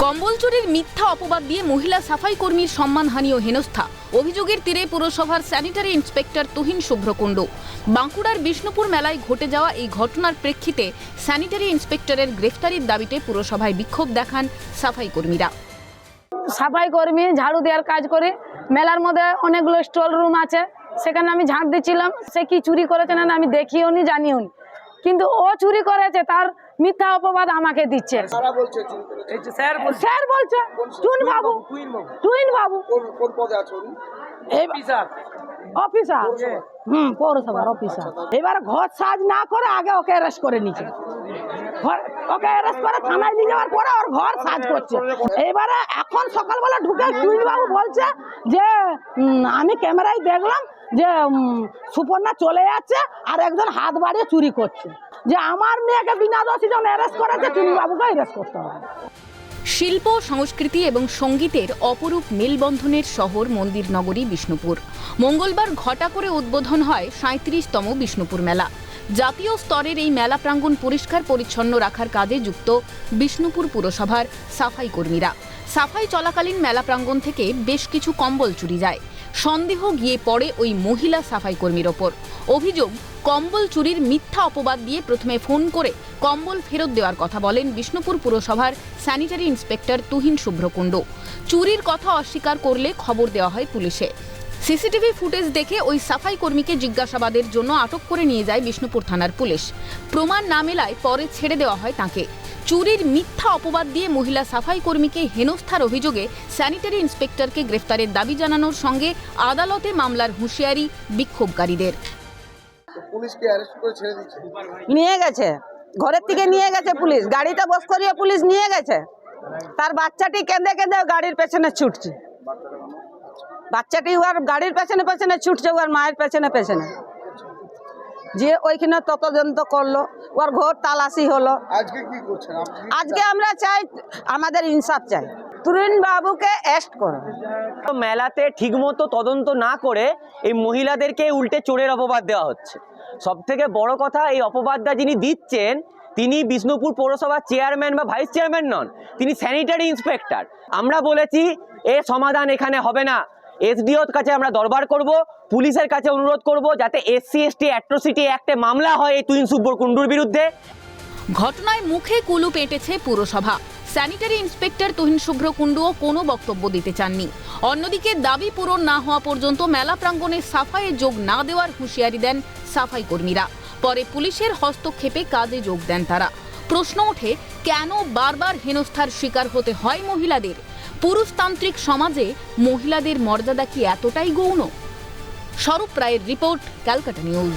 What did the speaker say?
কম্বল চুরির মিথ্যা অপবাদ দিয়ে মহিলা সাফাই কর্মীর সম্মানহানি ও হেনস্থা। অভিযোগের তীরে পুরসভার স্যানিটারি ইন্সপেক্টর তুহিন শুভ্রকুণ্ডু। বাঁকুড়ার বিষ্ণুপুর মেলায় ঘটে যাওয়া এই ঘটনার প্রেক্ষিতে স্যানিটারি ইন্সপেক্টরের গ্রেফতারির দাবিতে পুরসভায় বিক্ষোভ দেখান সাফাই কর্মীরা। সাফাই কর্মী ঝাড়ু দেওয়ার কাজ করে, মেলার মধ্যে অনেকগুলো স্টল রুম আছে, সেখানে আমি ঝাঁট দিচ্ছিলাম। সে কি চুরি করেছে না আমি দেখিও নি, জানিও নি, কিন্তু ও চুরি করেছে তার মিথ্যা অপবাদ আমাকে দিচ্ছে। স্যার বলছে টুইন বাবু, টুইন বাবু অফিসার, পৌরসভার অফিসার। এবার ঘর সাজ না করে আগে ওকে অ্যারেস্ট করে নিচ্ছে, ওকে অ্যারেস্ট করে থানায় নিয়ে যাওয়ার পরে ওর ঘর সাজ করছে। এবারে এখন সকালবেলা ঢুকে টুইন বাবু বলছে যে আমি ক্যামেরায় দেখলাম যে সুপর্ণা চলে যাচ্ছে আর একজন হাত বাড়িয়ে চুরি করছে, যে আমার মেয়েকে বিনা দোষী যখন অ্যারেস্ট করেছে টুইন বাবুকে অ্যারেস্ট করতে হবে। শিল্প, সংস্কৃতি এবং সঙ্গীতের অপরূপ মেলবন্ধনের শহর মন্দির নগরী বিষ্ণুপুর। মঙ্গলবার ঘটা করে উদ্বোধন হয় ৩৭তম বিষ্ণুপুর মেলা। জাতীয় স্তরের এই মেলা প্রাঙ্গণ পরিষ্কার পরিচ্ছন্ন রাখার কাজে যুক্ত বিষ্ণুপুর পুরসভার সাফাই কর্মীরা। সাফাই চলাকালীন মেলা প্রাঙ্গণ থেকে বেশ কিছু কম্বল চুরি যায়। সন্দেহ গিয়ে পড়ে ওই মহিলা সাফাই কর্মীর ওপর। অভিযোগ, কম্বল চুরির মিথ্যা অপবাদ দিয়ে প্রথমে ফোন করে কম্বল ফেরত দেওয়ার কথা বলেন বিষ্ণুপুর পুরসভার স্যানিটারি ইন্সপেক্টর তুহিন শুভ্রকুণ্ডু। চুরির কথা অস্বীকার করলে খবর দেওয়া হয় পুলিশে। সিসিটিভি ফুটেজ দেখে ওই সাফাই কর্মীকে জিজ্ঞাসাবাদের জন্য আটক করে নিয়ে যায় বিষ্ণুপুর থানার পুলিশ। প্রমাণ না মেলায় পরে ছেড়ে দেওয়া হয় তাঁকে। চুরির মিথ্যা অপবাদ দিয়ে মহিলা সাফাই কর্মীকে হেনস্থার অভিযোগে স্যানিটারি ইন্সপেক্টরকে গ্রেফতারের দাবি জানানোর সঙ্গে আদালতে মামলার হুঁশিয়ারি বিক্ষোভকারীদের। নিয়ে গেছে, ঘরের থেকে নিয়ে গেছে পুলিশ, গাড়িতে বস করিয়ে পুলিশ নিয়ে গেছে। তার বাচ্চাটি কেঁদে কেঁদে গাড়ির পেছনে ছুটছে, বাচ্চাটি ওর গাড়ির পেছনে পেছনে ছুটছে, ওর মায়ের পেছনে পেছনে, যে ওইখানে তদন্ত করলো, ওর ঘর তালাশি হলো। আজকে কি করছেন? আজকে আমরা চাই আমাদের ইনসাফ চাই, তুহিন বাবুকে অ্যারেস্ট করো। মেলাতে ঠিকমতো তদন্ত না করে এই মহিলাদেরকে উল্টে চোরের অপবাদ দেওয়া হচ্ছে। সব থেকে বড় কথা, এই অপবাদটা যিনি দিচ্ছেন তিনি বিষ্ণুপুর পৌরসভার চেয়ারম্যান বা ভাইস চেয়ারম্যান নন, তিনি স্যানিটারি ইন্সপেক্টর। আমরা বলেছি এর সমাধান এখানে হবে না, এসডিওর কাছে আমরা দরবার করব, পুলিশের কাছে অনুরোধ করব যাতে SC/ST অ্যাট্রোসিটি অ্যাক্টে মামলা হয় এই তুহিন শুভ্রকুণ্ডুর বিরুদ্ধে। ঘটনায় মুখে কুলুপ এঁটেছে পুরসভা। স্যানিটারি ইন্সপেক্টর তুহিন শুভ্রকুণ্ডুও কোনো বক্তব্য দিতে চাননি। অন্যদিকে দাবি পূরণ না হওয়া পর্যন্ত মেলা প্রাঙ্গণে সাফাইয়ে যোগ না দেওয়ার হুঁশিয়ারি দেন সাফাই কর্মীরা। পরে পুলিশের হস্তক্ষেপে কাজে যোগ দেন তারা। প্রশ্ন ওঠে, কেন বারবার হেনস্থার শিকার হতে হয় মহিলাদের? পুরুষতান্ত্রিক সমাজে মহিলাদের মর্যাদা কি এতটাই গৌণ? স্বরূপ রায়ের রিপোর্ট, ক্যালকাটা নিউজ।